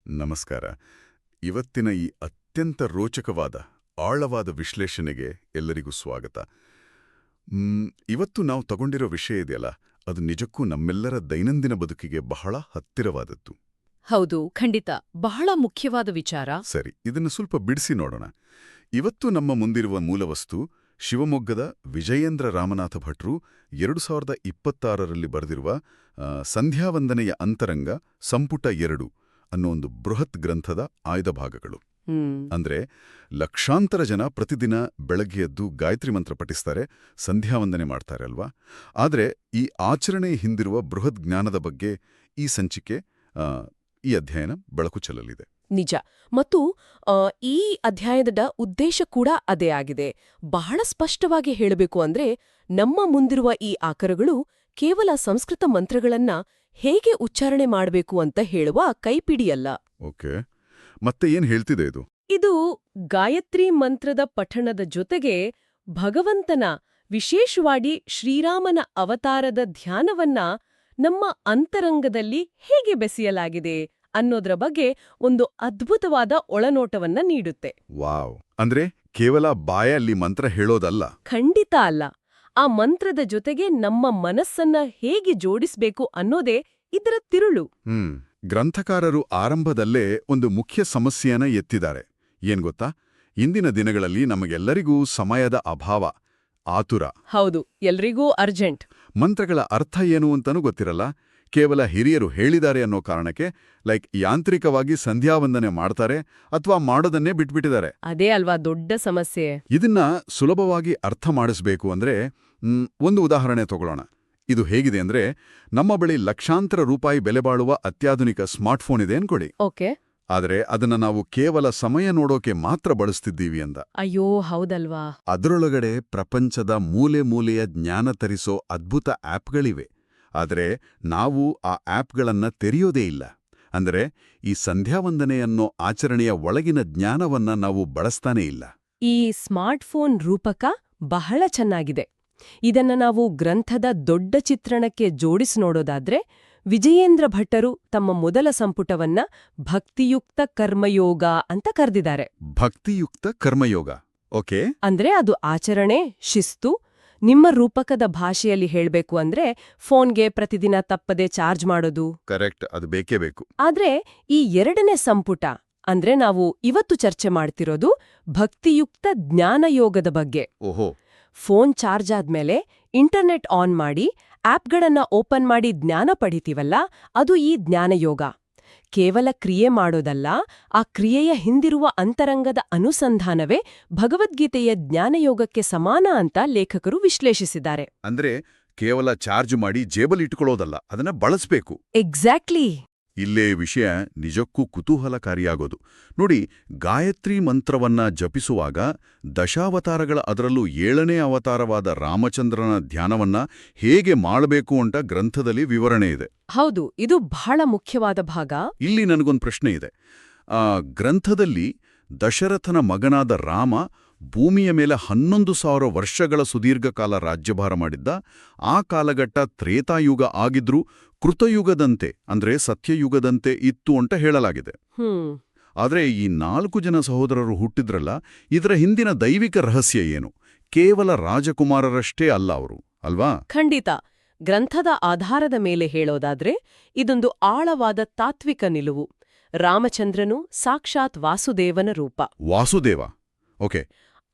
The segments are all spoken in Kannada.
ನಮಸ್ಕಾರ. ಇವತ್ತಿನ ಈ ಅತ್ಯಂತ ರೋಚಕವಾದ ಆಳವಾದ ವಿಶ್ಲೇಷಣೆಗೆ ಎಲ್ಲರಿಗೂ ಸ್ವಾಗತ. ಇವತ್ತು ನಾವು ತಗೊಂಡಿರೋ ವಿಷಯ ಇದೆಯಲ್ಲ, ಅದು ನಿಜಕ್ಕೂ ನಮ್ಮೆಲ್ಲರ ದೈನಂದಿನ ಬದುಕಿಗೆ ಬಹಳ ಹತ್ತಿರವಾದದ್ದು. ಹೌದು, ಖಂಡಿತ. ಬಹಳ ಮುಖ್ಯವಾದ ವಿಚಾರ. ಸರಿ, ಇದನ್ನು ಸ್ವಲ್ಪ ಬಿಡಿಸಿ ನೋಡೋಣ. ಇವತ್ತು ನಮ್ಮ ಮುಂದಿರುವ ಮೂಲವಸ್ತು ಶಿವಮೊಗ್ಗದ ವಿಜಯೇಂದ್ರ ರಾಮನಾಥ ಭಟ್ರು 2026ರಲ್ಲಿ ಬರೆದಿರುವ ಸಂಧ್ಯಾವಂದನೆಯ ಅಂತರಂಗ ಸಂಪುಟ 2 ಅನ್ನೋ ಒಂದು ಬೃಹತ್ ಗ್ರಂಥದ ಆಯ್ದ ಭಾಗಗಳು. ಅಂದ್ರೆ ಲಕ್ಷಾಂತರ ಜನ ಪ್ರತಿದಿನ ಬೆಳಗ್ಗೆ ಎದ್ದು ಗಾಯತ್ರಿ ಮಂತ್ರ ಪಠಿಸ್ತಾರೆ, ಸಂಧ್ಯಾವಂದನೆ ಮಾಡ್ತಾರೆ ಅಲ್ವಾ? ಆದರೆ ಈ ಆಚರಣೆ ಹಿಂದಿರುವ ಬೃಹತ್ ಜ್ಞಾನದ ಬಗ್ಗೆ ಈ ಸಂಚಿಕೆ, ಈ ಅಧ್ಯಯನ ಬೆಳಕು ಚೆಲ್ಲಲಿದೆ. ನಿಜ. ಮತ್ತು ಈ ಅಧ್ಯಾಯದ ಉದ್ದೇಶ ಕೂಡ ಅದೇ ಆಗಿದೆ. ಬಹಳ ಸ್ಪಷ್ಟವಾಗಿ ಹೇಳಬೇಕು ಅಂದ್ರೆ, ನಮ್ಮ ಮುಂದಿರುವ ಈ ಆಕರಗಳು ಕೇವಲ ಸಂಸ್ಕೃತ ಮಂತ್ರಗಳನ್ನ ಹೇಗೆ ಉಚ್ಚಾರಣೆ ಮಾಡಬೇಕು ಅಂತ ಹೇಳುವ ಕೈಪಿಡಿಯಲ್ಲ. ಓಕೆ, ಮತ್ತೆ ಏನ್ ಹೇಳ್ತಿದೆ ಇದು? ಇದು ಗಾಯತ್ರಿ ಮಂತ್ರದ ಪಠಣದ ಜೊತೆಗೆ ಭಗವಂತನ, ವಿಶೇಷವಾಗಿ ಶ್ರೀರಾಮನ ಅವತಾರದ ಧ್ಯಾನವನ್ನ ನಮ್ಮ ಅಂತರಂಗದಲ್ಲಿ ಹೇಗೆ ಬೆಸೆಯಲಾಗಿದೆ ಅನ್ನೋದ್ರ ಬಗ್ಗೆ ಒಂದು ಅದ್ಭುತವಾದ ಒಳನೋಟವನ್ನ ನೀಡುತ್ತೆ. ವಾವ್! ಅಂದ್ರೆ ಕೇವಲ ಬಾಯಲ್ಲಿ ಮಂತ್ರ ಹೇಳೋದಲ್ಲ. ಖಂಡಿತ ಅಲ್ಲ. ಆ ಮಂತ್ರದ ಜೊತೆಗೆ ನಮ್ಮ ಮನಸ್ಸನ್ನ ಹೇಗೆ ಜೋಡಿಸ್ಬೇಕು ಅನ್ನೋದೇ ಇದರ ತಿರುಳು. ಗ್ರಂಥಕಾರರು ಆರಂಭದಲ್ಲೇ ಒಂದು ಮುಖ್ಯ ಸಮಸ್ಯೆಯನ್ನ ಎತ್ತಿದ್ದಾರೆ. ಏನ್ ಗೊತ್ತಾ? ಇಂದಿನ ದಿನಗಳಲ್ಲಿ ನಮಗೆಲ್ಲರಿಗೂ ಸಮಯದ ಅಭಾವ, ಆತುರ. ಹೌದು, ಎಲ್ರಿಗೂ ಅರ್ಜೆಂಟ್. ಮಂತ್ರಗಳ ಅರ್ಥ ಏನು ಅಂತನೂ ಗೊತ್ತಿರಲ್ಲ. ಕೇವಲ ಹಿರಿಯರು ಹೇಳಿದ್ದಾರೆ ಅನ್ನೋ ಕಾರಣಕ್ಕೆ ಯಾಂತ್ರಿಕವಾಗಿ ಸಂಧ್ಯಾವಂದನೆ ಮಾಡ್ತಾರೆ ಅಥವಾ ಮಾಡೋದನ್ನೇ ಬಿಟ್ಬಿಟ್ಟಿದ್ದಾರೆ. ಅದೇ ಅಲ್ವಾ ದೊಡ್ಡ ಸಮಸ್ಯೆ. ಇದನ್ನ ಸುಲಭವಾಗಿ ಅರ್ಥ ಮಾಡಿಸ್ಬೇಕು ಅಂದ್ರೆ ಒಂದು ಉದಾಹರಣೆ ತಗೊಳ್ಳೋಣ. ಇದು ಹೇಗಿದೆ ಅಂದ್ರೆ, ನಮ್ಮ ಬಳಿ ಲಕ್ಷಾಂತರ ರೂಪಾಯಿ ಬೆಲೆ ಬಾಳುವ ಅತ್ಯಾಧುನಿಕ ಸ್ಮಾರ್ಟ್ಫೋನ್ ಇದೆ ಅನ್ಕೊಳ್ಳಿ. ಓಕೆ. ಆದರೆ ಅದನ್ನ ನಾವು ಕೇವಲ ಸಮಯ ನೋಡೋಕೆ ಮಾತ್ರ ಬಳಸ್ತಿದ್ದೀವಿ ಅಂದ. ಅಯ್ಯೋ, ಹೌದಲ್ವಾ? ಅದರೊಳಗಡೆ ಪ್ರಪಂಚದ ಮೂಲೆ ಮೂಲೆಯ ಜ್ಞಾನ ತರಿಸೋ ಅದ್ಭುತ ಆಪ್ಗಳಿವೆ. ಆದರೆ ನಾವು ಆ ಆಪ್ಗಳನ್ನ ತೆರೆಯೋದೇ ಇಲ್ಲ. ಅಂದರೆ ಈ ಸಂಧ್ಯಾವಂದನೆಯನ್ನೋ ಆಚರಣೆಯ ಒಳಗಿನ ಜ್ಞಾನವನ್ನ ನಾವು ಬಳಸ್ತಾನೇ ಇಲ್ಲ. ಈ ಸ್ಮಾರ್ಟ್ಫೋನ್ ರೂಪಕ ಬಹಳ ಚೆನ್ನಾಗಿದೆ. ಇದನ್ನ ನಾವು ಗ್ರಂಥದ ದೊಡ್ಡ ಚಿತ್ರಣಕ್ಕೆ ಜೋಡಿಸಿ ನೋಡೋದಾದ್ರೆ, ವಿಜಯೇಂದ್ರ ಭಟ್ಟರು ತಮ್ಮ ಮೊದಲ ಸಂಪುಟವನ್ನ ಭಕ್ತಿಯುಕ್ತ ಕರ್ಮಯೋಗ ಅಂತ ಕರೆದಿದ್ದಾರೆ. ಭಕ್ತಿಯುಕ್ತ ಕರ್ಮಯೋಗ, ಓಕೆ. ಅಂದ್ರೆ ಅದು ಆಚರಣೆ, ಶಿಸ್ತು. ನಿಮ್ಮ ರೂಪಕದ ಭಾಷೆಯಲ್ಲಿ ಹೇಳ್ಬೇಕು ಅಂದ್ರೆ, ಫೋನ್ಗೆ ಪ್ರತಿದಿನ ತಪ್ಪದೆ ಚಾರ್ಜ್ ಮಾಡೋದು. ಕರೆಕ್ಟ್, ಅದು ಬೇಕೇ ಬೇಕು. ಆದ್ರೆ ಈ ಎರಡನೇ ಸಂಪುಟ ಅಂದ್ರೆ ನಾವು ಇವತ್ತು ಚರ್ಚೆ ಮಾಡ್ತಿರೋದು ಭಕ್ತಿಯುಕ್ತ ಜ್ಞಾನಯೋಗದ ಬಗ್ಗೆ. ಓಹೋ. ಫೋನ್ ಚಾರ್ಜ್ ಆದ್ಮೇಲೆ ಇಂಟರ್ನೆಟ್ ಆನ್ ಮಾಡಿ ಆಪ್ಗಳನ್ನ ಓಪನ್ ಮಾಡಿ ಜ್ಞಾನ ಪಡಿತೀವಲ್ಲ, ಅದು ಈ ಜ್ಞಾನಯೋಗ. ಕೇವಲ ಕ್ರಿಯೆ ಮಾಡೋದಲ್ಲ, ಆ ಕ್ರಿಯೆಯ ಹಿಂದಿರುವ ಅಂತರಂಗದ ಅನುಸಂಧಾನವೇ ಭಗವದ್ಗೀತೆಯ ಜ್ಞಾನಯೋಗಕ್ಕೆ ಸಮಾನ ಅಂತ ಲೇಖಕರು ವಿಶ್ಲೇಷಿಸಿದ್ದಾರೆ. ಅಂದ್ರೆ ಕೇವಲ ಚಾರ್ಜ್ ಮಾಡಿ ಜೇಬಲ್ ಇಟ್ಕೊಳ್ಳೋದಲ್ಲ, ಅದನ್ನ ಬಳಸ್ಬೇಕು. ಎಕ್ಸಾಕ್ಟ್ಲಿ. ಇಲ್ಲೇ ವಿಷಯ ನಿಜಕ್ಕೂ ಕುತೂಹಲಕಾರಿಯಾಗೋದು ನೋಡಿ. ಗಾಯತ್ರಿ ಮಂತ್ರವನ್ನ ಜಪಿಸುವಾಗ ದಶಾವತಾರಗಳ, ಅದರಲ್ಲೂ 7ನೇ ಅವತಾರವಾದ ರಾಮಚಂದ್ರನ ಧ್ಯಾನವನ್ನ ಹೇಗೆ ಮಾಡಬೇಕು ಅಂತ ಗ್ರಂಥದಲ್ಲಿ ವಿವರಣೆ ಇದೆ. ಹೌದು, ಇದು ಬಹಳ ಮುಖ್ಯವಾದ ಭಾಗ. ಇಲ್ಲಿ ನನಗೊಂದು ಪ್ರಶ್ನೆ ಇದೆ. ಗ್ರಂಥದಲ್ಲಿ ದಶರಥನ ಮಗನಾದ ರಾಮ ಭೂಮಿಯ ಮೇಲೆ 11,000 ವರ್ಷಗಳ ಸುದೀರ್ಘಕಾಲ ರಾಜ್ಯಭಾರ ಮಾಡಿದ್ದ. ಆ ಕಾಲಘಟ್ಟ ತ್ರೇತಾಯುಗ ಆಗಿದ್ರೂ ಕೃತಯುಗದಂತೆ, ಅಂದ್ರೆ ಸತ್ಯಯುಗದಂತೆ ಇತ್ತು ಅಂತ ಹೇಳಲಾಗಿದೆ. ಆದರೆ ಈ 4 ಜನ ಸಹೋದರರು ಹುಟ್ಟಿದ್ರಲ್ಲ, ಇದರ ಹಿಂದಿನ ದೈವಿಕ ರಹಸ್ಯ ಏನು? ಕೇವಲ ರಾಜಕುಮಾರರಷ್ಟೇ ಅಲ್ಲ ಅವರು, ಅಲ್ವಾ? ಖಂಡಿತ. ಗ್ರಂಥದ ಆಧಾರದ ಮೇಲೆ ಹೇಳೋದಾದ್ರೆ, ಇದೊಂದು ಆಳವಾದ ತಾತ್ವಿಕ ನಿಲುವು. ರಾಮಚಂದ್ರನು ಸಾಕ್ಷಾತ್ ವಾಸುದೇವನ ರೂಪ. ವಾಸುದೇವ, ಓಕೆ.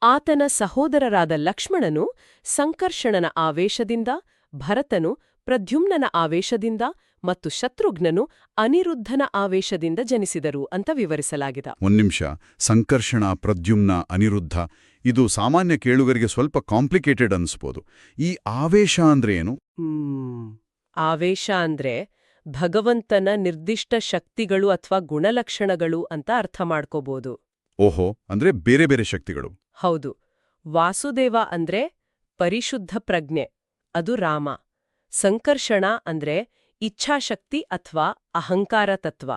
ಆತನ ಸಹೋದರರಾದ ಲಕ್ಷ್ಮಣನು ಸಂಕರ್ಷಣನ ಆವೇಶದಿಂದ, ಭರತನು ಪ್ರದ್ಯುಮ್ನನ ಆವೇಶದಿಂದ ಮತ್ತು ಶತ್ರುಘ್ನನು ಅನಿರುದ್ಧನ ಆವೇಶದಿಂದ ಜನಿಸಿದರು ಅಂತ ವಿವರಿಸಲಾಗಿದೆ. ಒಂದ್ ನಿಮಿಷ, ಸಂಕರ್ಷಣ, ಪ್ರದ್ಯುಮ್ನ, ಅನಿರುದ್ಧ, ಇದು ಸಾಮಾನ್ಯ ಕೇಳುಗರಿಗೆ ಸ್ವಲ್ಪ ಕಾಂಪ್ಲಿಕೇಟೆಡ್ ಅನ್ಸ್ಬೋದು. ಈ ಆವೇಶ ಅಂದ್ರೆ ಏನು? ಆವೇಶ ಅಂದ್ರೆ ಭಗವಂತನ ನಿರ್ದಿಷ್ಟ ಶಕ್ತಿಗಳು ಅಥವಾ ಗುಣಲಕ್ಷಣಗಳು ಅಂತ ಅರ್ಥ ಮಾಡ್ಕೋಬಹುದು. ಓಹೋ, ಅಂದ್ರೆ ಬೇರೆ ಬೇರೆ ಶಕ್ತಿಗಳು. ಹೌದು. ವಾಸುದೇವ ಅಂದ್ರೆ ಪರಿಶುದ್ಧ ಪ್ರಜ್ಞೆ, ಅದು ರಾಮ. ಸಂಕರ್ಷಣ ಅಂದ್ರೆ ಇಚ್ಛಾಶಕ್ತಿ ಅಥವಾ ಅಹಂಕಾರ ತತ್ವ,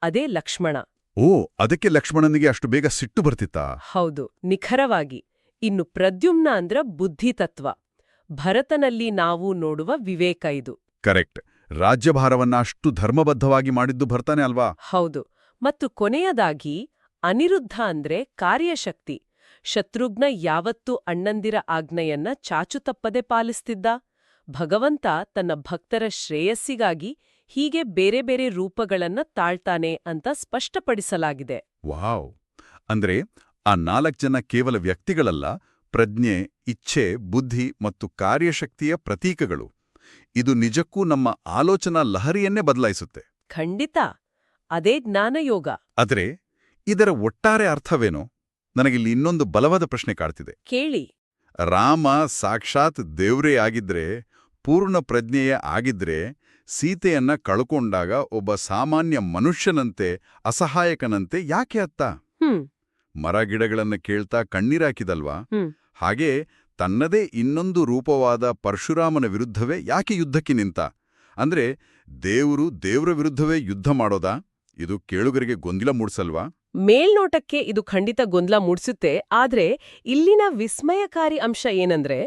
ಅದೇ ಲಕ್ಷ್ಮಣ. ಓ, ಅದಕ್ಕೆ ಲಕ್ಷ್ಮಣನಿಗೆ ಅಷ್ಟು ಬೇಗ ಸಿಟ್ಟು ಬರ್ತಿತ್ತಾ? ಹೌದು, ನಿಖರವಾಗಿ. ಇನ್ನು ಪ್ರದ್ಯುಮ್ನ ಅಂದ್ರ ಬುದ್ಧಿತತ್ವ. ಭರತನಲ್ಲಿ ನಾವು ನೋಡುವ ವಿವೇಕ ಇದು. ಕರೆಕ್ಟ್. ರಾಜ್ಯಭಾರವನ್ನ ಅಷ್ಟು ಧರ್ಮಬದ್ಧವಾಗಿ ಮಾಡಿದ್ದು ಭರ್ತಾನೆ ಅಲ್ವಾ? ಹೌದು. ಮತ್ತು ಕೊನೆಯದಾಗಿ ಅನಿರುದ್ಧ ಅಂದ್ರೆ ಕಾರ್ಯಶಕ್ತಿ. ಶತ್ರುಘ್ನ ಯಾವತ್ತೂ ಅಣ್ಣಂದಿರ ಆಜ್ಞೆಯನ್ನ ಚಾಚು ತಪ್ಪದೆ ಪಾಲಿಸ್ತಿದ್ದ. ಭಗವಂತ ತನ್ನ ಭಕ್ತರ ಶ್ರೇಯಸ್ಸಿಗಾಗಿ ಹೀಗೆ ಬೇರೆ ಬೇರೆ ರೂಪಗಳನ್ನ ತಾಳ್ತಾನೆ ಅಂತ ಸ್ಪಷ್ಟಪಡಿಸಲಾಗಿದೆ. ವಾವ್! ಅಂದ್ರೆ ಆ 4 ಜನ ಕೇವಲ ವ್ಯಕ್ತಿಗಳಲ್ಲ, ಪ್ರಜ್ಞೆ, ಇಚ್ಛೆ, ಬುದ್ಧಿ ಮತ್ತು ಕಾರ್ಯಶಕ್ತಿಯ ಪ್ರತೀಕಗಳು. ಇದು ನಿಜಕ್ಕೂ ನಮ್ಮ ಆಲೋಚನಾ ಲಹರಿಯನ್ನೇ ಬದಲಾಯಿಸುತ್ತೆ. ಖಂಡಿತ. ಅದೇ ಜ್ಞಾನಯೋಗ. ಆದರೆ ಇದರ ಒಟ್ಟಾರೆ ಅರ್ಥವೇನೋ? ನನಗಿಲ್ಲಿ ಇನ್ನೊಂದು ಬಲವಾದ ಪ್ರಶ್ನೆ ಕಾಡ್ತಿದೆ. ಕೇಳಿ. ರಾಮ ಸಾಕ್ಷಾತ್ ದೇವ್ರೇ ಆಗಿದ್ರೆ, ಪೂರ್ಣ ಪ್ರಜ್ಞೆಯೇ ಆಗಿದ್ರೆ, ಸೀತೆಯನ್ನ ಕಳ್ಕೊಂಡಾಗ ಒಬ್ಬ ಸಾಮಾನ್ಯ ಮನುಷ್ಯನಂತೆ, ಅಸಹಾಯಕನಂತೆ ಯಾಕೆ ಅತ್ತ? ಮರಗಿಡಗಳನ್ನ ಕೇಳ್ತಾ ಕಣ್ಣೀರಾಕಿದಲ್ವಾ? ಹಾಗೇ ತನ್ನದೇ ಇನ್ನೊಂದು ರೂಪವಾದ ಪರಶುರಾಮನ ವಿರುದ್ಧವೇ ಯಾಕೆ ಯುದ್ಧಕ್ಕೆ ನಿಂತ? ಅಂದ್ರೆ ದೇವ್ರ ವಿರುದ್ಧವೇ ಯುದ್ಧ ಮಾಡೋದಾ? ಇದು ಕೇಳುಗರಿಗೆ ಗೊಂದಲ ಮೂಡ್ಸಲ್ವಾ? ಮೇಲ್ನೋಟಕ್ಕೆ ಇದು ಖಂಡಿತ ಗೊಂದಲ ಮೂಡಿಸುತ್ತೆ. ಆದ್ರೆ ಇಲ್ಲಿನ ವಿಸ್ಮಯಕಾರಿ ಅಂಶ ಏನಂದ್ರೆ,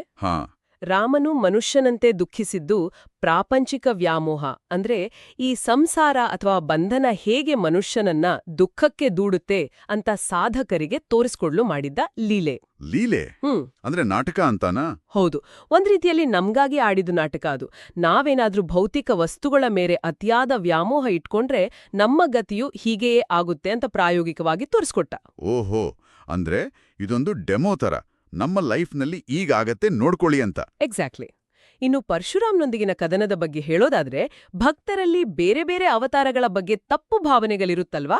ರಾಮನು ಮನುಷ್ಯನಂತೆ ದುಃಖಿಸಿದ್ದು ಪ್ರಾಪಂಚಿಕ ವ್ಯಾಮೋಹ, ಅಂದ್ರೆ ಈ ಸಂಸಾರ ಅಥವಾ ಬಂಧನ ಹೇಗೆ ಮನುಷ್ಯನನ್ನ ದುಃಖಕ್ಕೆ ದೂಡುತ್ತೆ ಅಂತ ಸಾಧಕರಿಗೆ ತೋರಿಸ್ಕೊಡ್ಲು ಮಾಡಿದ್ದ ಲೀಲೆ. ಲೀಲೆ ಅಂದ್ರೆ ನಾಟಕ ಅಂತಾನಾ? ಹೌದು, ಒಂದ್ ರೀತಿಯಲ್ಲಿ ನಮ್ಗಾಗಿ ಆಡಿದ ನಾಟಕ ಅದು. ನಾವೇನಾದ್ರೂ ಭೌತಿಕ ವಸ್ತುಗಳ ಮೇರೆ ಅತಿಯಾದ ವ್ಯಾಮೋಹ ಇಟ್ಕೊಂಡ್ರೆ ನಮ್ಮ ಗತಿಯು ಹೀಗೆಯೇ ಆಗುತ್ತೆ ಅಂತ ಪ್ರಾಯೋಗಿಕವಾಗಿ ತೋರಿಸ್ಕೊಟ್ಟ. ಓಹೋ, ಅಂದ್ರೆ ಇದೊಂದು ಡೆಮೋ ತರ, ನಮ್ಮ ಲೈಫ್ನಲ್ಲಿ ಈಗಾಗತ್ತೆ ನೋಡ್ಕೊಳ್ಳಿ ಅಂತ. ಎಕ್ಸಾಕ್ಟ್ಲಿ. ಇನ್ನು ಪರಶುರಾಮ್ನೊಂದಿಗಿನ ಕದನದ ಬಗ್ಗೆ ಹೇಳೋದಾದ್ರೆ, ಭಕ್ತರಲ್ಲಿ ಬೇರೆ ಬೇರೆ ಅವತಾರಗಳ ಬಗ್ಗೆ ತಪ್ಪು ಭಾವನೆಗಳಿರುತ್ತಲ್ವಾ?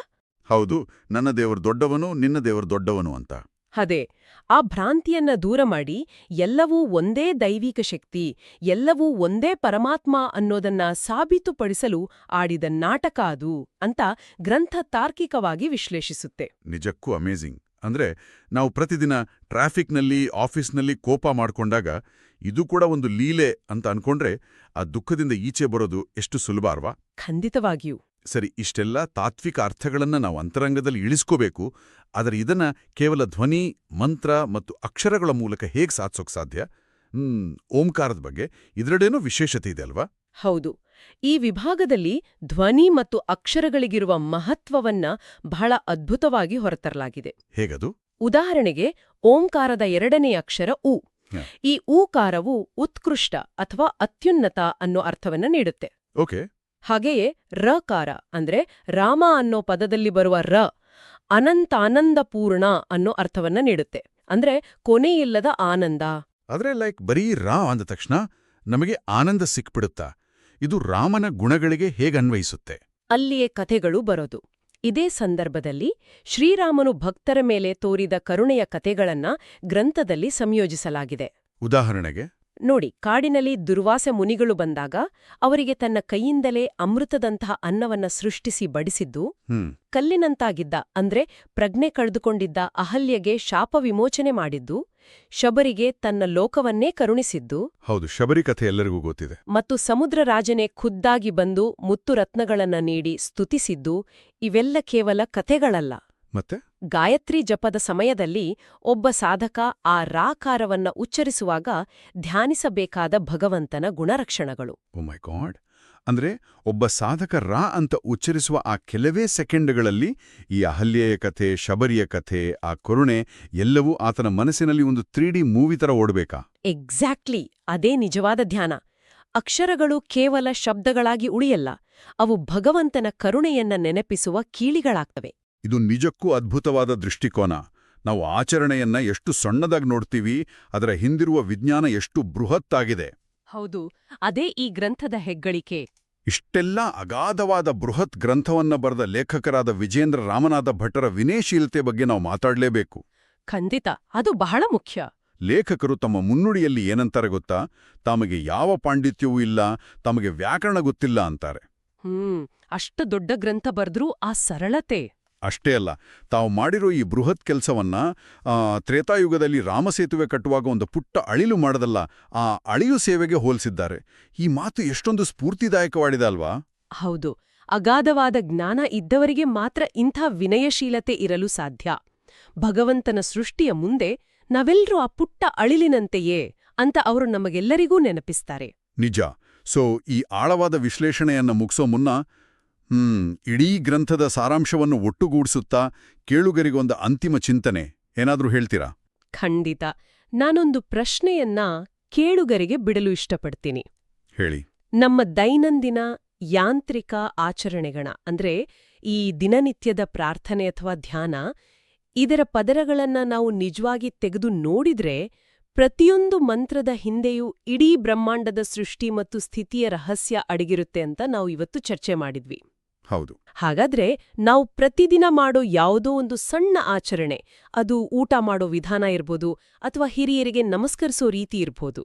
ಹೌದು, ನನ್ನ ದೇವರು ದೊಡ್ಡವನು, ನಿನ್ನ ದೇವರು ದೊಡ್ಡವನು ಅಂತ. ಅದೇ, ಆ ಭ್ರಾಂತಿಯನ್ನ ದೂರ ಮಾಡಿ ಎಲ್ಲವೂ ಒಂದೇ ದೈವಿಕ ಶಕ್ತಿ, ಎಲ್ಲವೂ ಒಂದೇ ಪರಮಾತ್ಮ ಅನ್ನೋದನ್ನ ಸಾಬೀತುಪಡಿಸಲು ಆಡಿದ ನಾಟಕ ಅದು ಅಂತ ಗ್ರಂಥ ತಾರ್ಕಿಕವಾಗಿ ವಿಶ್ಲೇಷಿಸುತ್ತೆ. ನಿಜಕ್ಕೂ ಅಮೇಜಿಂಗ್. ಅಂದ್ರೆ ನಾವು ಪ್ರತಿದಿನ ಟ್ರಾಫಿಕ್ನಲ್ಲಿ, ಆಫೀಸ್ನಲ್ಲಿ ಕೋಪ ಮಾಡ್ಕೊಂಡಾಗ ಇದು ಕೂಡ ಒಂದು ಲೀಲೆ ಅಂತ ಅನ್ಕೊಂಡ್ರೆ ಆ ದುಃಖದಿಂದ ಈಚೆ ಬರೋದು ಎಷ್ಟು ಸುಲಭ ಅಲ್ವಾ? ಖಂಡಿತವಾಗಿಯೂ. ಸರಿ, ಇಷ್ಟೆಲ್ಲ ತಾತ್ವಿಕ ಅರ್ಥಗಳನ್ನ ನಾವು ಅಂತರಂಗದಲ್ಲಿ ಇಳಿಸ್ಕೋಬೇಕು. ಆದರೆ ಇದನ್ನ ಕೇವಲ ಧ್ವನಿ, ಮಂತ್ರ ಮತ್ತು ಅಕ್ಷರಗಳ ಮೂಲಕ ಹೇಗೆ ಸಾಧಿಸೋಕ್ ಸಾಧ್ಯ? ಓಂಕಾರದ ಬಗ್ಗೆ ಇದರಡೇನೋ ವಿಶೇಷತೆ ಇದೆ ಅಲ್ವಾ? ಹೌದು. ಈ ವಿಭಾಗದಲ್ಲಿ ಧ್ವನಿ ಮತ್ತು ಅಕ್ಷರಗಳಿಗಿರುವ ಮಹತ್ವವನ್ನ ಬಹಳ ಅದ್ಭುತವಾಗಿ ಹೊರತರಲಾಗಿದೆ. ಹೇಗದು? ಉದಾಹರಣೆಗೆ, ಓಂಕಾರದ 2ನೇ ಅಕ್ಷರ ಉ. ಈ ಊಕಾರವು ಉತ್ಕೃಷ್ಟ ಅಥವಾ ಅತ್ಯುನ್ನತ ಅನ್ನೋ ಅರ್ಥವನ್ನ ನೀಡುತ್ತೆ. ಓಕೆ. ಹಾಗೆಯೇ ರಕಾರ ಅಂದ್ರೆ ರಾಮ ಅನ್ನೋ ಪದದಲ್ಲಿ ಬರುವ ರ ಅನಂತಾನಂದಪೂರ್ಣ ಅನ್ನೋ ಅರ್ಥವನ್ನ ನೀಡುತ್ತೆ. ಅಂದ್ರೆ ಕೊನೆಯಿಲ್ಲದ ಆನಂದ. ಆದ್ರೆ ಬರೀ ರಾ ಅಂದ ತಕ್ಷಣ ನಮಗೆ ಆನಂದ ಸಿಕ್ಬಿಡುತ್ತಾ? ಇದು ರಾಮನ ಗುಣಗಳಿಗೆ ಹೇಗನ್ವಯಿಸುತ್ತೆ? ಅಲ್ಲಿಯೇ ಕಥೆಗಳು ಬರೋದು. ಇದೇ ಸಂದರ್ಭದಲ್ಲಿ ಶ್ರೀರಾಮನು ಭಕ್ತರ ಮೇಲೆ ತೋರಿದ ಕರುಣೆಯ ಕಥೆಗಳನ್ನ ಗ್ರಂಥದಲ್ಲಿ ಸಂಯೋಜಿಸಲಾಗಿದೆ. ಉದಾಹರಣೆಗೆ ನೋಡಿ, ಕಾಡಿನಲ್ಲಿ ದುರ್ವಾಸ ಮುನಿಗಳು ಬಂದಾಗ ಅವರಿಗೆ ತನ್ನ ಕೈಯಿಂದಲೇ ಅಮೃತದಂತಹ ಅನ್ನವನ್ನ ಸೃಷ್ಟಿಸಿ ಬಡಿಸಿದ್ದು, ಕಲ್ಲಿನಂತಾಗಿದ್ದ ಅಂದ್ರೆ ಪ್ರಜ್ಞೆ ಕಳೆದುಕೊಂಡಿದ್ದ ಅಹಲ್ಯೆಗೆ ಶಾಪ ವಿಮೋಚನೆ ಮಾಡಿದ್ದು, ಶಬರಿಗೆ ತನ್ನ ಲೋಕವನ್ನೇ ಕರುಣಿಸಿದ್ದು. ಹೌದು, ಶಬರಿ ಕಥೆ ಎಲ್ಲರಿಗೂ ಗೊತ್ತಿದೆ. ಮತ್ತು ಸಮುದ್ರ ರಾಜನೇ ಖುದ್ದಾಗಿ ಬಂದು ಮುತ್ತು ರತ್ನಗಳನ್ನ ನೀಡಿ ಸ್ತುತಿಸಿದ್ದು, ಇವೆಲ್ಲ ಕೇವಲ ಕಥೆಗಳಲ್ಲ. ಮತ್ತೆ ಗಾಯತ್ರಿ ಜಪದ ಸಮಯದಲ್ಲಿ ಒಬ್ಬ ಸಾಧಕ ಆ ರಾಕಾರವನ್ನ ಉಚ್ಚರಿಸುವಾಗ ಧ್ಯಾನಿಸಬೇಕಾದ ಭಗವಂತನ ಗುಣರಕ್ಷಣಗಳು. ಓ ಮೈ ಗಾಡ್! ಅಂದ್ರೆ ಒಬ್ಬ ಸಾಧಕ ರಾ ಅಂತ ಉಚ್ಚರಿಸುವ ಆ ಕೆಲವೇ ಸೆಕೆಂಡ್ಗಳಲ್ಲಿ ಈ ಅಹಲ್ಯೆಯ ಕಥೆ, ಶಬರಿಯ ಕಥೆ, ಆ ಕರುಣೆ ಎಲ್ಲವೂ ಆತನ ಮನಸ್ಸಿನಲ್ಲಿ ಒಂದು 3D ಮೂವಿ ತರ ಓಡಬೇಕಾ? ಎಕ್ಸಾಕ್ಟ್ಲಿ, ಅದೇ ನಿಜವಾದ ಧ್ಯಾನ. ಅಕ್ಷರಗಳು ಕೇವಲ ಶಬ್ದಗಳಾಗಿ ಉಳಿಯಲ್ಲ, ಅವು ಭಗವಂತನ ಕರುಣೆಯನ್ನ ನೆನಪಿಸುವ ಕೀಲಿಗಳಾಗ್ತವೆ. ಇದು ನಿಜಕ್ಕೂ ಅದ್ಭುತವಾದ ದೃಷ್ಟಿಕೋನ. ನಾವು ಆಚರಣೆಯನ್ನ ಎಷ್ಟು ಸಣ್ಣದಾಗಿ ನೋಡ್ತೀವಿ, ಅದರ ಹಿಂದಿರುವ ವಿಜ್ಞಾನ ಎಷ್ಟು ಬೃಹತ್ತಾಗಿದೆ. ಹೌದು, ಅದೇ ಈ ಗ್ರಂಥದ ಹೆಗ್ಗಳಿಕೆ. ಇಷ್ಟೆಲ್ಲ ಅಗಾಧವಾದ ಬೃಹತ್ ಗ್ರಂಥವನ್ನ ಬರೆದ ಲೇಖಕರಾದ ವಿಜೇಂದ್ರ ರಾಮನಾಥ ಭಟ್ಟರ ವಿನಯಶೀಲತೆ ಬಗ್ಗೆ ನಾವು ಮಾತಾಡಲೇಬೇಕು. ಖಂಡಿತ, ಅದು ಬಹಳ ಮುಖ್ಯ. ಲೇಖಕರು ತಮ್ಮ ಮುನ್ನುಡಿಯಲ್ಲಿ ಏನಂತಾರೆ ಗೊತ್ತಾ? ತಮಗೆ ಯಾವ ಪಾಂಡಿತ್ಯವೂ ಇಲ್ಲ, ತಮಗೆ ವ್ಯಾಕರಣ ಗೊತ್ತಿಲ್ಲ ಅಂತಾರೆ. ಅಷ್ಟು ದೊಡ್ಡ ಗ್ರಂಥ ಬರೆದ್ರೂ ಆ ಸರಳತೆ. ಅಷ್ಟೇ ಅಲ್ಲ, ತಾವು ಮಾಡಿರೋ ಈ ಬೃಹತ್ ಕೆಲಸವನ್ನ ತ್ರೇತಾಯುಗದಲ್ಲಿ ರಾಮಸೇತುವೆ ಕಟ್ಟುವಾಗ ಒಂದು ಪುಟ್ಟ ಅಳಿಲು ಮಾಡದಲ್ಲ, ಆ ಅಳಿಯು ಸೇವೆಗೆ ಹೋಲಿಸಿದ್ದಾರೆ. ಈ ಮಾತು ಎಷ್ಟೊಂದು ಸ್ಫೂರ್ತಿದಾಯಕವಾಡಿದೆ ಅಲ್ವಾ? ಹೌದು, ಅಗಾಧವಾದ ಜ್ಞಾನ ಇದ್ದವರಿಗೆ ಮಾತ್ರ ಇಂಥ ವಿನಯಶೀಲತೆ ಇರಲು ಸಾಧ್ಯ. ಭಗವಂತನ ಸೃಷ್ಟಿಯ ಮುಂದೆ ನಾವೆಲ್ಲರೂ ಆ ಪುಟ್ಟ ಅಳಿಲಿನಂತೆಯೇ ಅಂತ ಅವರು ನಮಗೆಲ್ಲರಿಗೂ ನೆನಪಿಸ್ತಾರೆ. ನಿಜ. ಈ ಆಳವಾದ ವಿಶ್ಲೇಷಣೆಯನ್ನ ಮುಗಿಸೋ ಮುನ್ನ ಇಡೀ ಗ್ರಂಥದ ಸಾರಾಂಶವನ್ನು ಒಟ್ಟುಗೂಡಿಸುತ್ತಾ ಕೇಳುಗರಿಗೊಂದು ಅಂತಿಮ ಚಿಂತನೆ ಏನಾದ್ರೂ ಹೇಳ್ತೀರಾ? ಖಂಡಿತ. ನಾನೊಂದು ಪ್ರಶ್ನೆಯನ್ನ ಕೇಳುಗರಿಗೆ ಬಿಡಲು ಇಷ್ಟಪಡ್ತೀನಿ. ಹೇಳಿ. ನಮ್ಮ ದೈನಂದಿನ ಯಾಂತ್ರಿಕ ಆಚರಣೆಗಳ ಅಂದ್ರೆ ಈ ದಿನನಿತ್ಯದ ಪ್ರಾರ್ಥನೆ ಅಥವಾ ಧ್ಯಾನ, ಇದರ ಪದರಗಳನ್ನ ನಾವು ನಿಜವಾಗಿ ತೆಗೆದು ನೋಡಿದ್ರೆ ಪ್ರತಿಯೊಂದು ಮಂತ್ರದ ಹಿಂದೆಯೂ ಇಡೀ ಬ್ರಹ್ಮಾಂಡದ ಸೃಷ್ಟಿ ಮತ್ತು ಸ್ಥಿತಿಯ ರಹಸ್ಯ ಅಡಗಿರುತ್ತೆ ಅಂತ ನಾವು ಇವತ್ತು ಚರ್ಚೆ ಮಾಡಿದ್ವಿ. ಹೌದು. ಹಾಗಾದ್ರೆ ನಾವು ಪ್ರತಿದಿನ ಮಾಡೋ ಯಾವುದೋ ಒಂದು ಸಣ್ಣ ಆಚರಣೆ, ಅದು ಊಟ ಮಾಡೋ ವಿಧಾನ ಇರ್ಬೋದು ಅಥವಾ ಹಿರಿಯರಿಗೆ ನಮಸ್ಕರಿಸೋ ರೀತಿ ಇರ್ಬೋದು,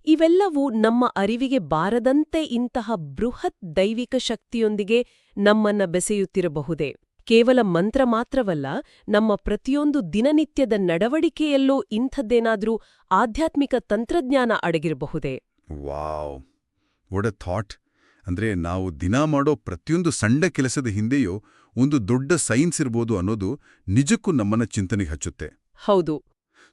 ಇವೆಲ್ಲವೂ ನಮ್ಮ ಅರಿವಿಗೆ ಬಾರದಂತೆ ಇಂತಹ ಬೃಹತ್ ದೈವಿಕ ಶಕ್ತಿಯೊಂದಿಗೆ ನಮ್ಮನ್ನ ಬೆಸೆಯುತ್ತಿರಬಹುದೇ? ಕೇವಲ ಮಂತ್ರ ಮಾತ್ರವಲ್ಲ, ನಮ್ಮ ಪ್ರತಿಯೊಂದು ದಿನನಿತ್ಯದ ನಡವಳಿಕೆಯಲ್ಲೂ ಇಂಥದ್ದೇನಾದ್ರೂ ಆಧ್ಯಾತ್ಮಿಕ ತಂತ್ರಜ್ಞಾನ ಅಡಗಿರಬಹುದೇ? Wow, what a thought! ಅಂದ್ರೆ ನಾವು ದಿನ ಮಾಡೋ ಪ್ರತಿಯೊಂದು ಸಣ್ಣ ಕೆಲಸದ ಹಿಂದೆಯೋ ಒಂದು ದೊಡ್ಡ ಸೈನ್ಸ್ ಇರ್ಬೋದು ಅನ್ನೋದು ನಿಜಕ್ಕೂ ನಮ್ಮನ್ನ ಚಿಂತನೆಗೆ ಹಚ್ಚುತ್ತೆ. ಹೌದು.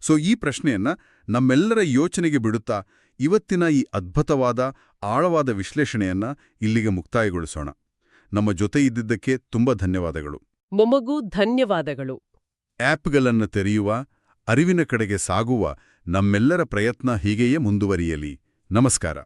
ಸೊ ಈ ಪ್ರಶ್ನೆಯನ್ನ ನಮ್ಮೆಲ್ಲರ ಯೋಚನೆಗೆ ಬಿಡುತ್ತಾ ಇವತ್ತಿನ ಈ ಅದ್ಭುತವಾದ ಆಳವಾದ ವಿಶ್ಲೇಷಣೆಯನ್ನ ಇಲ್ಲಿಗೆ ಮುಕ್ತಾಯಗೊಳಿಸೋಣ. ನಮ್ಮ ಜೊತೆ ಇದ್ದಿದ್ದಕ್ಕೆ ತುಂಬಾ ಧನ್ಯವಾದಗಳು. ಮೊಮಗೂ ಧನ್ಯವಾದಗಳು. ಆ್ಯಪ್ಗಳನ್ನು ತೆರೆಯುವ, ಅರಿವಿನ ಕಡೆಗೆ ಸಾಗುವ ನಮ್ಮೆಲ್ಲರ ಪ್ರಯತ್ನ ಹೀಗೆಯೇ ಮುಂದುವರಿಯಲಿ. ನಮಸ್ಕಾರ.